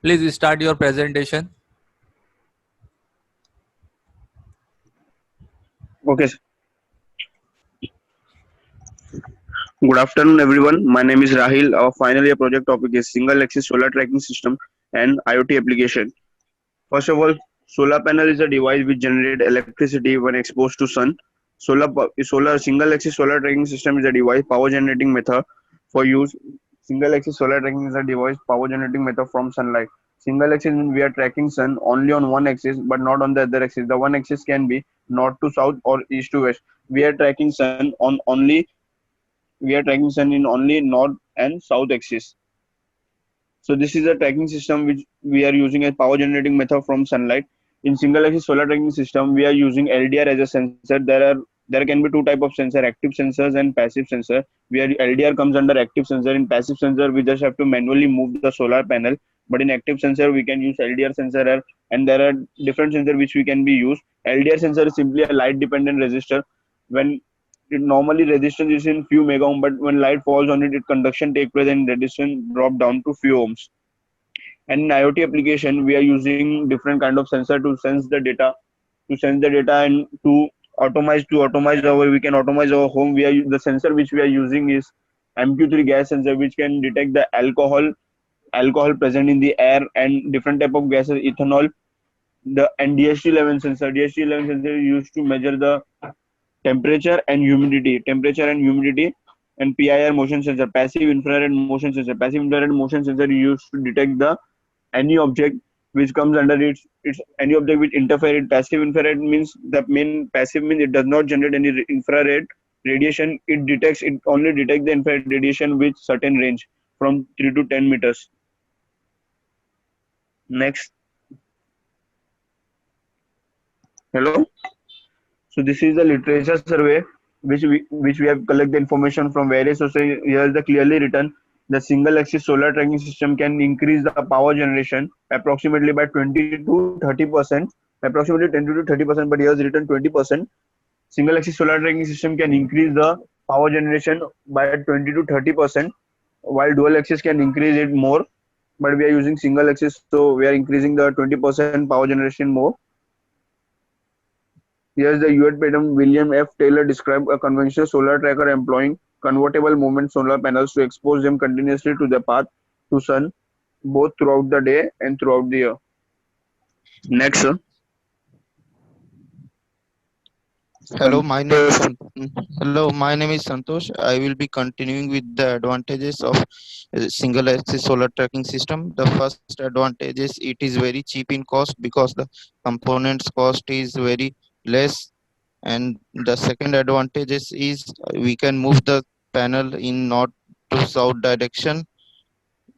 Please start your presentation. Okay. Good afternoon, everyone. My name is Rahil. Our final year project topic is single axis solar tracking system and IoT application. First of all, solar panel is a device which generates electricity when exposed to sun. Solar single axis solar tracking system is a device power generating method for use. Single axis solar tracking is a device power generating method from sunlight. Single axis means we are tracking sun only on one axis but not on the other axis. The one axis can be north to south or east to west. We are tracking sun on only we are tracking sun in only north and south axis. So this is a tracking system which we are using a power generating method from sunlight. In single axis solar tracking system, we are using LDR as a sensor. There can be two type of sensor, active sensors and passive sensor. Where LDR comes under active sensor. In passive sensor, we just have to manually move the solar panel. But in active sensor, we can use LDR sensor, and there are different sensor which we can be used. LDR sensor is simply a light dependent resistor. When normally resistance is in few mega ohm, but when light falls on it, conduction take place and resistance drop down to few ohms. And in IoT application, we are using different kind of sensor to sense the data, and to automate our we can automate our home. The sensor which we are using is MQ3 gas sensor, which can detect the alcohol present in the air and different type of gases, ethanol. The and DHT11 sensor. DHT11 sensor is used to measure the temperature and humidity, and PIR motion sensor, passive infrared motion sensor. Passive infrared motion sensor is used to detect the any object which comes under it's any object which interfere it. Passive infrared means the main passive means it does not generate any infrared radiation. It only detects the infrared radiation with certain range from 3 to 10 meters. Next. Hello. So this is the literature survey which we have collected information from various sources. Here is the clearly written: the single axis solar tracking system can increase the power generation approximately by 20 to 30%, approximately 10 to 30%, but here is written 20%. Single axis solar tracking system can increase the power generation by 20 to 30%, while dual axis can increase it more. But we are using single axis, so we are increasing the 20% power generation more. Here's the UAT patent. William F. Taylor described a conventional solar tracker employing convertible movement solar panels to expose them continuously to the path to sun, both throughout the day and throughout the year. Next, sir. Hello, my name is Santosh. Hello, my name is Santosh. I will be continuing with the advantages of single axis solar tracking system. The first advantage is it is very cheap in cost because the components cost is very less, and the second advantage is we can move the panel in north to south direction,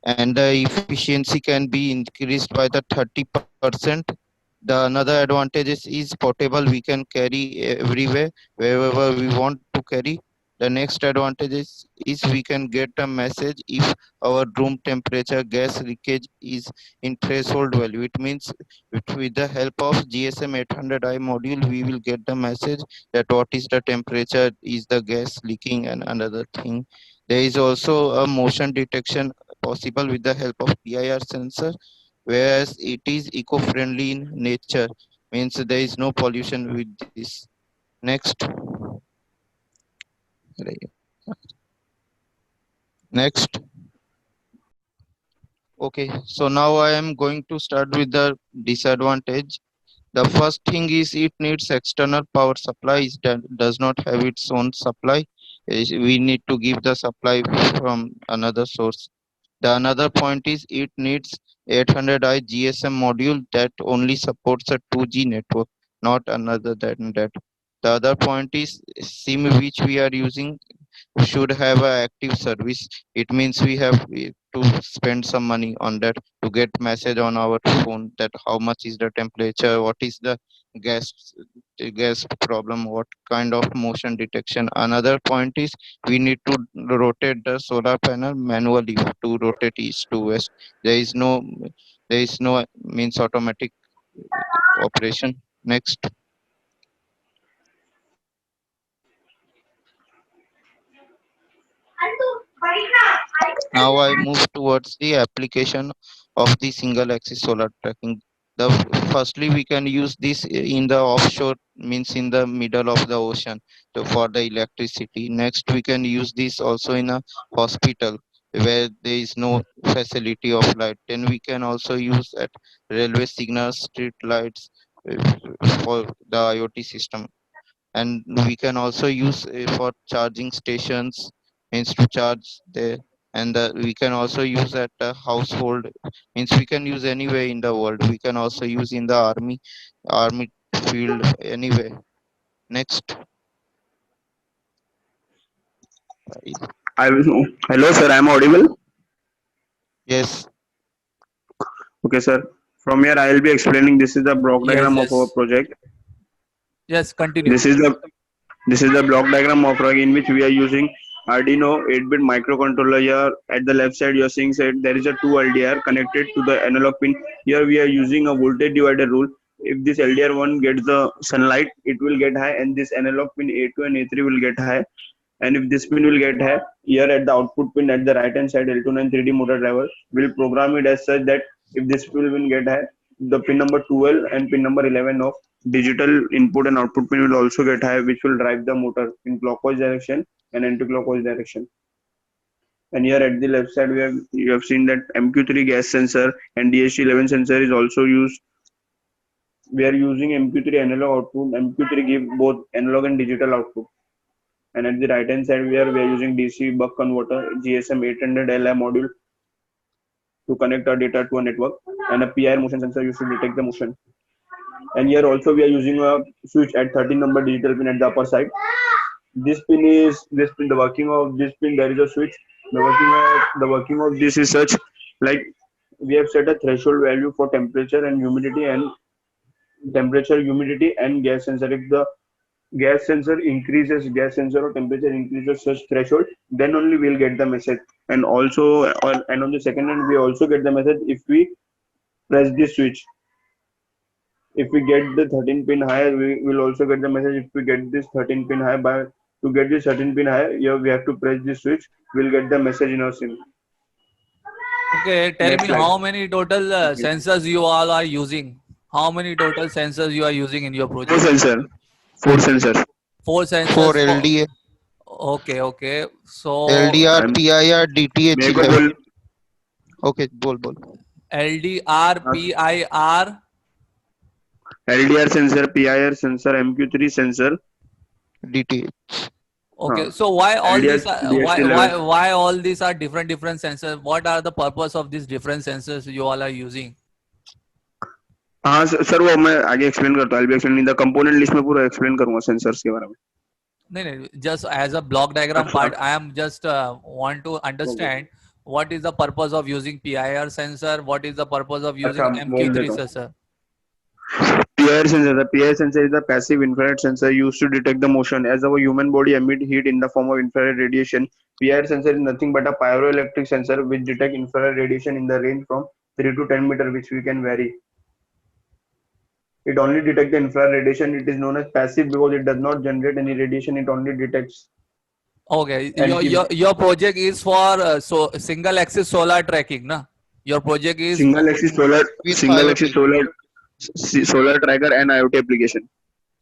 and the efficiency can be increased by the 30%. The another advantage is portable. We can carry everywhere, wherever we want to carry. The next advantage is we can get a message if our room temperature gas leakage is in threshold value. It means with the help of GSM 800i module, we will get the message that what is the temperature, is the gas leaking, and another thing. There is also a motion detection possible with the help of PIR sensor, whereas it is eco-friendly in nature, means there is no pollution with this. Next. Next. Okay, so now I am going to start with the disadvantage. The first thing is it needs external power supply. It does not have its own supply. We need to give the supply from another source. The another point is it needs 800i GSM module that only supports a 2G network, not another than that. The other point is SIM which we are using should have a active service. It means we have to spend some money on that to get message on our phone that how much is the temperature, what is the gas gas problem, what kind of motion detection. Another point is we need to rotate the solar panel manually to rotate east to west. There is no means automatic operation. Next. Now I move towards the application of the single axis solar tracking. The firstly we can use this in the offshore, means in the middle of the ocean, for the electricity. Next we can use this also in a hospital where there is no facility of light. Then we can also use at railway signals, street lights, for the IoT system. And we can also use for charging stations, means to charge there. And we can also use at a household, means we can use anywhere in the world. We can also use in the army field, anywhere. Next. I will. Hello, sir. I'm audible. Yes. Okay, sir. From here, I will be explaining. This is the block Yes, diagram of our yes. project. Yes, continue. This is the block diagram of project in which we are using Arduino 8-bit microcontroller. Here at the left side, you are seeing that there is a two LDR connected to the analog pin. Here we are using a voltage divider rule. If this LDR one gets the sunlight, it will get high, and this analog pin A2 and A3 will get high. And if this pin will get high, here at the output pin at the right hand side, L29 3D motor driver will program it as such that if this pin will get high, the pin number 12 and pin number 11 of digital input and output pin will also get high, which will drive the motor in clockwise direction and anti-clockwise direction. And here at the left side, you have seen that MQ3 gas sensor and DHT11 sensor is also used. We are using MQ3 analog output. MQ3 give both analog and digital output. And at the right hand side, we are using DC buck converter GSM 800 Li module to connect our data to a network, and a PIR motion sensor used to detect the motion. And here also we are using a switch at 13 number digital pin at the upper side. This pin, the working of this pin, there is a switch. The working of this is such, like we have set a threshold value for temperature, humidity and gas sensor. If the gas sensor or temperature increases such threshold, then only we'll get the message. And also, and on the second hand, we also get the message if we press this switch. If we get the 13 pin high, we will also get the message. If we get this 13 pin high, to get this 13 pin high, here we have to press this switch. We'll get the message in our sim. Okay, tell Next me slide. how many total sensors you all are using. How many total sensors you are using in your Four project? sensor. Four sensor. Four For sensors for. LDA, Okay, okay. So LDR, I'm PIR, मेरे को DTH11. बोल Okay, bol. LDR, PIR. LDR sensor, PIR sensor, MQ3 sensor. DTH. Okay, so why all LDR these are DHT11. why all these are different sensors? What are the purpose of these different sensors you all are using? हाँ sir वो मैं आगे explain करता हूँ. I'll be explaining the component list में पूरा explain करूंगा sensors के बारे में. No, just as a block diagram अच्छा. part, I am just want to understand what is the purpose of using PIR sensor, what is the purpose of अच्छा using बोल MQ3 देता हूँ. sensor. PIR sensor. The PIR sensor is the passive infrared sensor used to detect the motion. As our human body emit heat in the form of infrared radiation, PIR sensor is nothing but a pyroelectric sensor which detect infrared radiation in the range from 3 to 10 meter, which we can vary. It only detects the infrared radiation. It is known as passive because it does not generate any radiation. It only detects. Okay, And your project is for single axis solar tracking, na? Your project is single axis With IoT. solar tracker and IoT application.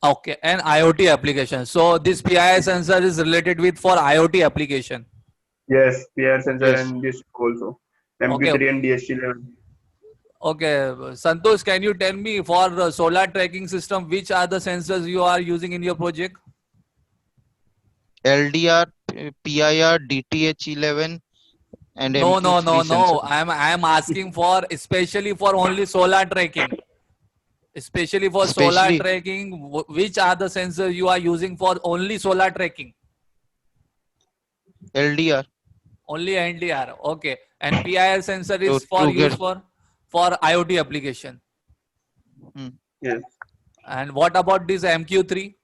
okay, and IoT application. So this PIR sensor is related with for IoT application. Yes, PIR sensor Yes. and this also Okay, MQ3 and DHT11. okay. Santosh, can you tell me for the solar tracking system, which are the sensors you are using in your project? LDR, PIR, DTH11, and No, MQ3 sensor. I am asking for especially for only solar tracking. Especially for solar Especially tracking, which are the sensors you are using for only solar tracking? LDR Only NDR. Okay. And PIR sensor is for to use get. for IoT application. Yes. And what about this MQ3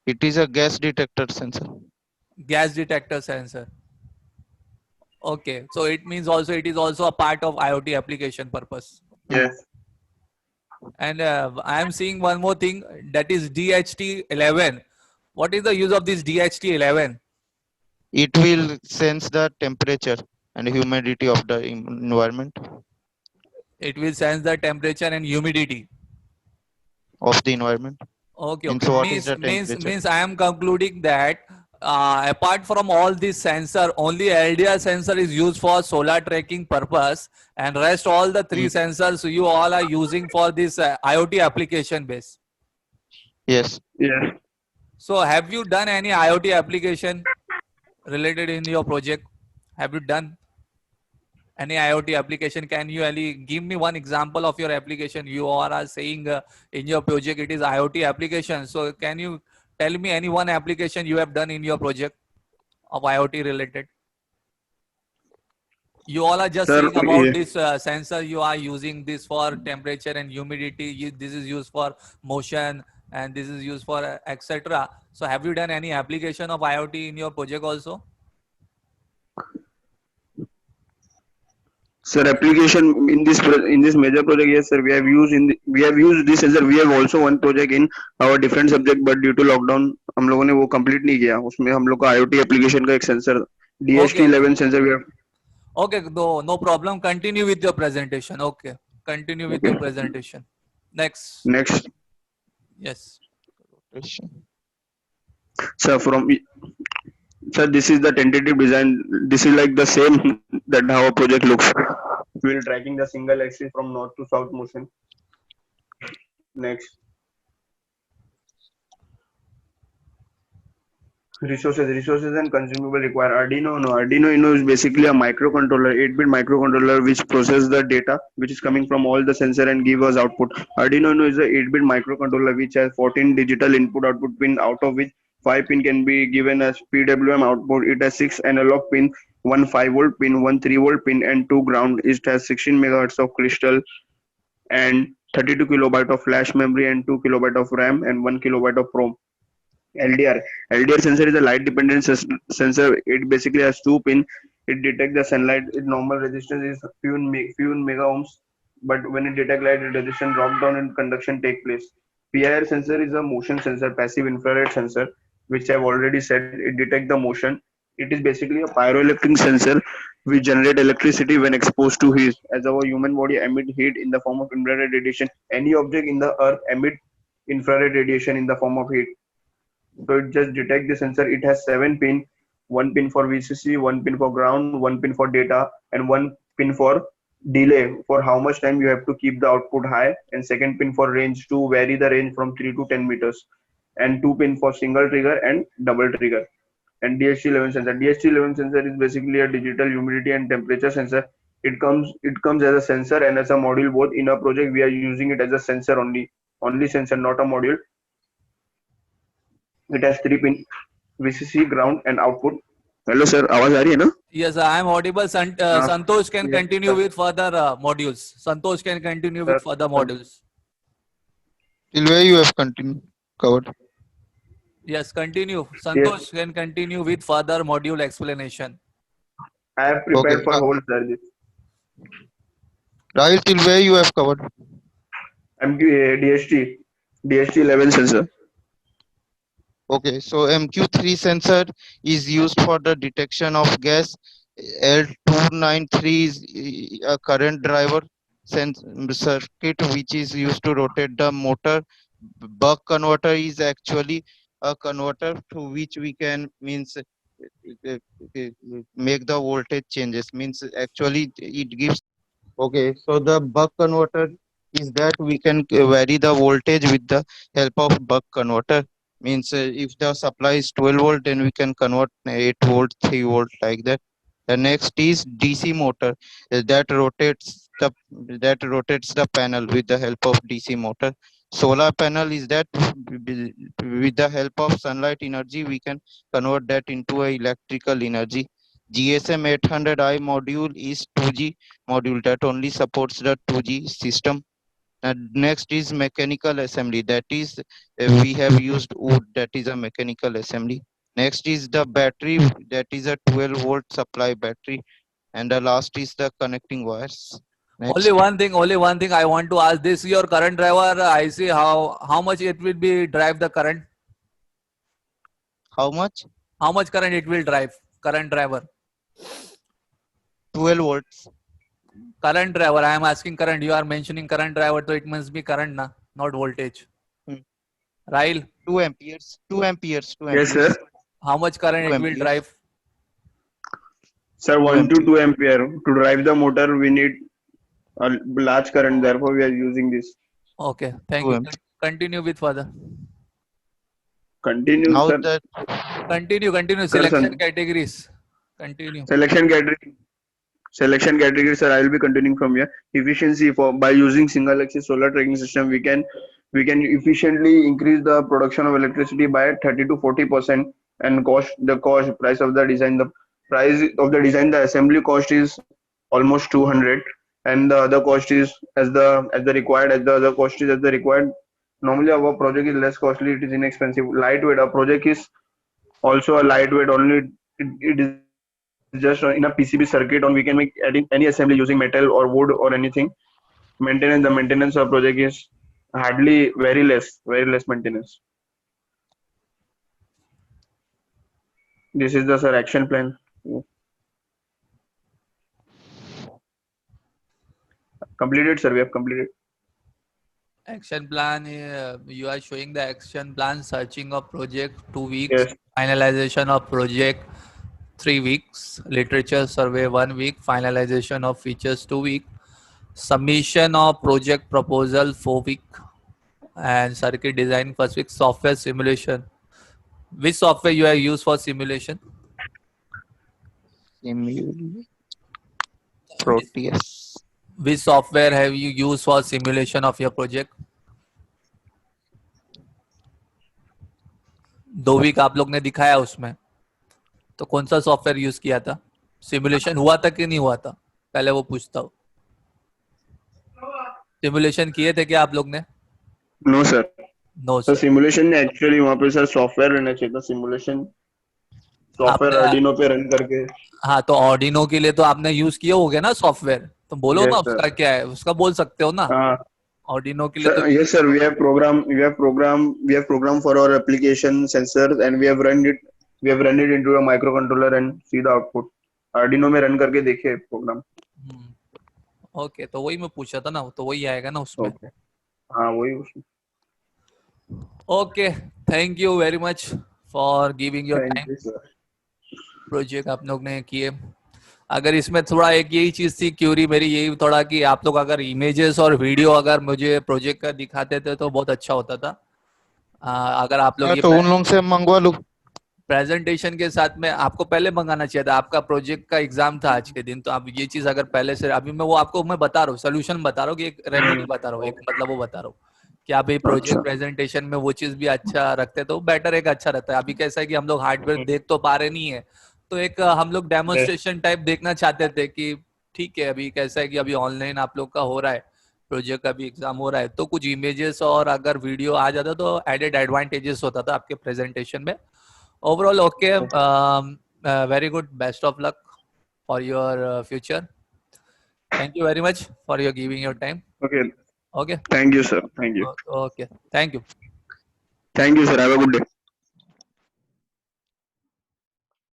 It is a gas detector sensor. gas detector sensor? Okay. So it means also it is also a part of IoT application purpose. Yes. And I am seeing one more thing, that is DHT11. What is the use of this DHT11? It will sense the temperature and humidity of the environment, It will sense the temperature and humidity. of the environment. Okay, Means okay. what is Means the means temperature? means I am concluding that apart from all these sensor, only LDR sensor is used for solar tracking purpose, and rest all the three Mm, sensors you all are using for this IoT application base. yes. Yes. So have you done any IoT application related in your project? Have you done any IoT application? Can you Ali give me one example of your application? You all are saying in your project it is IoT application. So can you tell me any one application you have done in your project of IoT related? You all are just Sir, saying about yeah. this sensor. You are using this for temperature and humidity. This is used for motion, and this is used for etc. So have you done any application of IoT in your project also? Sir, application in in this major project, yes, sir. We have used this sensor. We have also one project in our different subject, but due to lockdown, हम लोगों ने वो complete नहीं किया. उसमें हम लोग को IoT application का एक sensor Okay, okay. DHT11 sensor we have. Okay, no problem. Continue with your presentation. Okay, continue with your Okay. presentation. Next, Next, yes. sir, sir, this is the tentative design. This is like the same that how a project looks. We will tracking the single axis from north to south motion. Next, resources and consumable require Arduino Uno. Arduino Uno is basically a microcontroller, 8-bit microcontroller which process the data which is coming from all the sensor and give us output. Arduino Uno is a 8-bit microcontroller which has 14 digital input output pin, out of which 5 pin can be given as PWM output. It has 6 analog pin, one 5-volt pin, one 3-volt pin, and 2 ground. It has 16 megahertz of crystal and 32 kilobyte of flash memory and 2 kilobyte of RAM and 1 kilobyte of ROM. LDR. LDR sensor is a light dependent sensor. It basically has two pin. It detects the sunlight. Its normal resistance is few mega ohms, but when it detects light, the resistance drop down and conduction take place. PIR sensor is a motion sensor, passive infrared sensor, which I've already said. It detects the motion. It is basically a pyroelectric sensor which generate electricity when exposed to heat. As our human body emit heat in the form of infrared radiation, any object in the earth emit infrared radiation in the form of heat. So it just detect the sensor. It has 7 pin, one pin for VCC, one pin for ground, one pin for data, and one pin for delay for how much time you have to keep the output high, and second pin for range to vary the range from 3 to 10 meters, and two pin for single trigger and double trigger. And DHT11 sensor. DHT11 sensor is basically a digital humidity and temperature sensor. It comes as a sensor and as a module both. In our project, we are using it as a sensor only sensor, not a module. It has 3 pin VCC, ground and output. Hello sir, आवाज आ रही है ना? Yes, I am audible. हाँ, Santosh can yes, continue sir, with further modules. Santosh can continue with sir, further sir. modules. Till where you have continued covered? Yes, continue. Yes, Santosh can continue with further module explanation. I have Okay. prepared for whole sir. Rahil, till where you have covered? DHT 11 sensor. Okay, so MQ3 sensor is used for the detection of gas. L293 is a current driver circuit which is used to rotate the motor. Buck converter is actually a converter through which we can make the voltage changes. Means actually it gives. Okay, so the buck converter is that we can vary the voltage with the help of buck converter. Means if the supply is 12 volt, then we can convert 8 volt, 3 volt like that. The next is DC motor that rotates the panel with the help of DC motor. Solar panel is that with the help of sunlight energy we can convert that into a electrical energy. GSM 800i module is 2G module that only supports the 2G system. And next is mechanical assembly. That is, we have used wood. That is a mechanical assembly. Next is the battery. That is a 12 volt supply battery. And the last is the connecting wires. Only Next, one thing. Only one thing I want to ask. This your current driver. I see how much it will be drive the current. how much? How much current it will drive current driver. 12 volts. Current driver. I am asking current. You are mentioning current driver, so it must be current, na, not voltage. Hmm. Rahil, 2 amperes. 2 amperes. 2 Yes, amperes. sir. how much current 2 it will amperes. drive? Sir, 2 1 to amperes. 2 ampere. To drive the motor, we need a large current. Therefore, we are using this. Okay, thank 2 you. amperes. Continue with further. Continue, Now sir. that Continue. Sir, Selection son. categories. Continue. Selection category. Selection category, sir. I will be continuing from here. Efficiency for by using single axis solar tracking system, we can efficiently increase the production of electricity by 30 to 40%, and the price of the design, the assembly cost is almost 200, and the other cost is as the other cost is as the required. Normally, our project is less costly. It is inexpensive. Lightweight. Our project is also a lightweight. Only it is just in a PCB circuit, on we can make any assembly using metal or wood or anything. The maintenance of project is hardly very less maintenance. This is the, sir, action plan. Completed, sir. We have completed. Action plan. You are showing the action plan. Searching of project 2 weeks. Yes. Finalization of project 3 weeks. Literature survey 1 week. Finalization of features 2 weeks. Submission of project proposal 4 week. And circuit design first week. Software simulation. Which software you have used for simulation? simul Proteus. Which software have you used for simulation of your project? 2 week आप लोग ने दिखाया उसमें, तो कौन सा software use किया था? सिमुलेशन हुआ था कि नहीं हुआ था? पहले वो पूछता हूँ. सिमुलेशन किए थे क्या आप लोग ने? No sir. No sir sir. Simulation ने एक्चुअली वहाँ पे सर सॉफ्टवेयर रहना चाहिए था. सिमुलेशन सॉफ्टवेयर आपने, अर्डिनो पे रन करके. हाँ, तो ऑर्डिनो के लिए तो आपने यूज किए होगे ना सॉफ्टवेयर, तो बोलो ना यस उसका सर. क्या है, उसका बोल सकते हो ना. हाँ. ऑर्डिनो के लिए तो Sir, yes, sir. We have program for our application sensors, and we have run it. We have run it into a microcontroller and see the output. Arduino में run करके देखिए program. ओके, तो वही मैं पूछा था ना, तो वही आएगा ना उसमें. Okay. हाँ वही उसमें. Okay, thank you very much for giving your Thank time. you, sir. Project आप लोग ने किए. अगर इसमें थोड़ा एक यही चीज थी क्यूरी मेरी, यही थोड़ा कि आप लोग अगर इमेजेस और वीडियो अगर मुझे प्रोजेक्ट का दिखाते थे तो बहुत अच्छा होता था. अगर आप लोग ये तो उन लोगों से मंगवा लूं. प्रेजेंटेशन के साथ में आपको पहले मंगाना चाहिए था. आपका प्रोजेक्ट का एग्जाम था आज के दिन, तो आप ये चीज अगर पहले से, अभी मैं वो आपको मैं बता रहा हूँ, सोल्यूशन बता रहा हूँ कि एक रेमेडी बता रहा हूँ, एक मतलब वो बता रहा हूँ कि आप ये प्रोजेक्ट अच्छा. प्रेजेंटेशन में वो चीज भी अच्छा रखते तो बेटर एक अच्छा रहता है. अभी कैसा है कि हम लोग हार्डवेयर देख तो पा रहे नहीं है, तो एक हम लोग डेमोन्स्ट्रेशन टाइप देखना चाहते थे कि ठीक है अभी कैसा है कि अभी ऑनलाइन आप लोग का हो रहा है, प्रोजेक्ट का भी एग्जाम हो रहा है, तो कुछ इमेजेस और अगर वीडियो आ जाता तो एडेड एडवांटेजेस होता था आपके प्रेजेंटेशन में. Overall, okay. Very good. Best of luck for your future. Thank you very much for your giving your time. Okay. Okay. Thank you, sir. Thank you. Okay. Thank you. Thank you, sir. Have a good day.